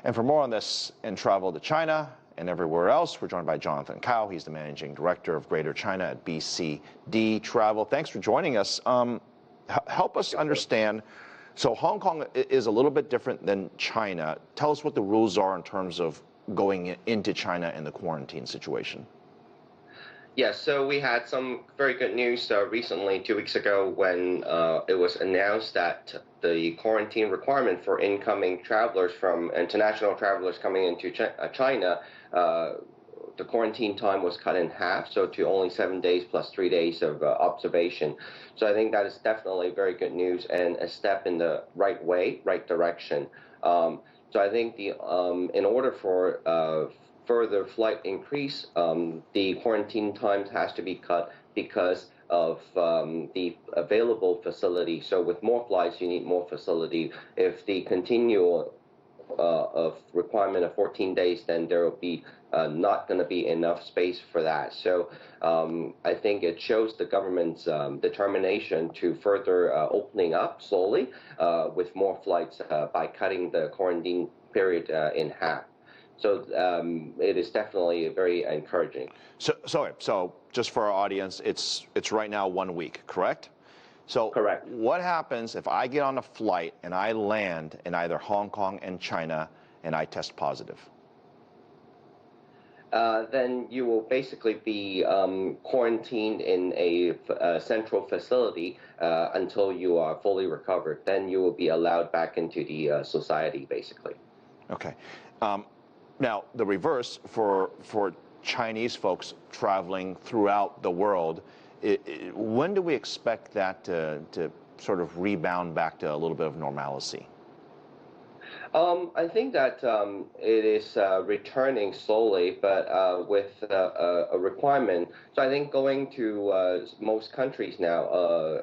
And for more on this and travel to China and everywhere else, we're joined by Jonathan Cao. He's the Managing Director of Greater China at BCD Travel. Thanks for joining us. Help us understand, so Hong Kong is a little bit different than China. Tell us what the rules are in terms of going into China in the quarantine situation. Yes, so we had some very good news recently, 2 weeks ago, when it was announced that the quarantine requirement for incoming travelers from international travelers coming into China, the quarantine time was cut in half, so to only 7 days plus 3 days of observation. So I think that is definitely very good news and a step in the right way, right direction. So I think in order for further flight increase, the quarantine times has to be cut because of the available facility. So with more flights, you need more facility. If the continual of requirement of 14 days, then there will be not going to be enough space for that. So I think it shows the government's determination to further opening up slowly with more flights by cutting the quarantine period in half. So it is definitely very encouraging. So just for our audience, it's right now 1 week, correct? So correct. What happens if I get on a flight and I land in either Hong Kong and China and I test positive? Then you will basically be quarantined in a central facility until you are fully recovered. Then you will be allowed back into the society, basically. Okay. Now, the reverse for Chinese folks traveling throughout the world, when do we expect that to sort of rebound back to a little bit of normalcy? I think that it is returning slowly, but with a requirement. So I think going to most countries now,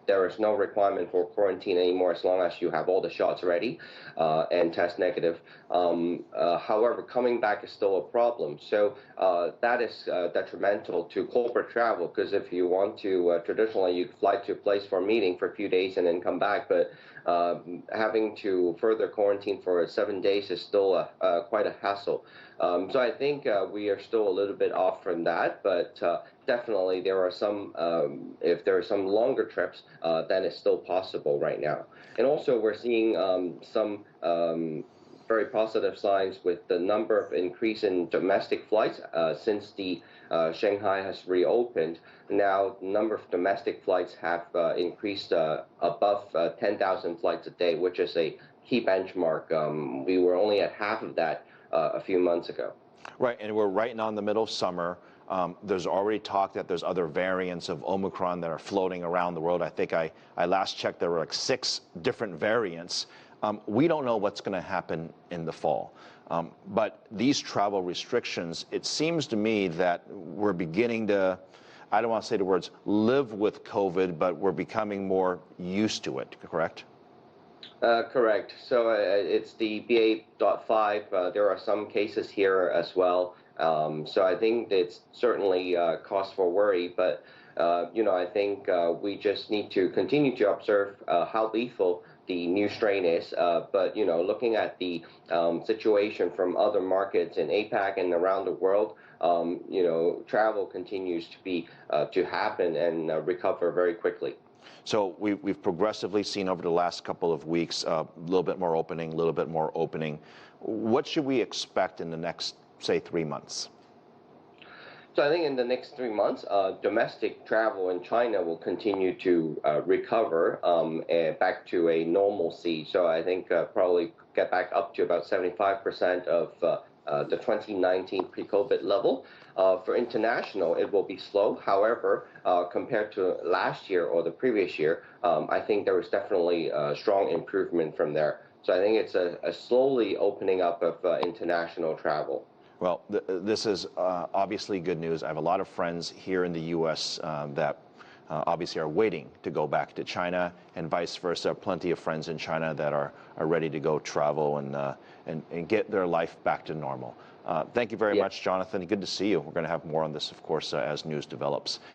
there is no requirement for quarantine anymore as long as you have all the shots ready and test negative. However, coming back is still a problem. So that is detrimental to corporate travel, because if you want to, traditionally you fly to a place for a meeting for a few days and then come back, but having to further quarantine for 7 days is still quite a hassle. So I think we are still a little bit off from that, but definitely there are some, if there are some longer trips, then it's still possible right now. And also we're seeing some very positive signs with the number of increase in domestic flights since the Shanghai has reopened. Now, the number of domestic flights have increased above 10,000 flights a day, which is a key benchmark. We were only at half of that a few months ago. Right, and we're right now in the middle of summer. There's already talk that there's other variants of Omicron that are floating around the world. I think I last checked, there were like 6 different variants. We don't know what's going to happen in the fall. But these travel restrictions, it seems to me that we're beginning to, I don't want to say the words live with COVID, but we're becoming more used to it, correct? Correct. So it's the BA.5. There are some cases here as well. So I think it's certainly cause for worry, but I think we just need to continue to observe how lethal the new strain is, but looking at the situation from other markets in APAC and around the world, travel continues to happen and recover very quickly. So we've progressively seen over the last couple of weeks a little bit more opening, a little bit more opening. What should we expect in the next, say, 3 months? So I think in the next 3 months, domestic travel in China will continue to recover back to a normalcy. So I think probably get back up to about 75% of the 2019 pre-COVID level. For international, it will be slow. However, compared to last year or the previous year, I think there was definitely a strong improvement from there. So I think it's a slowly opening up of international travel. Well, this is obviously good news. I have a lot of friends here in the U.S. That obviously are waiting to go back to China, and vice versa. Plenty of friends in China that are ready to go travel and get their life back to normal. Thank you very much, Jonathan. Good to see you. We're going to have more on this, of course, as news develops.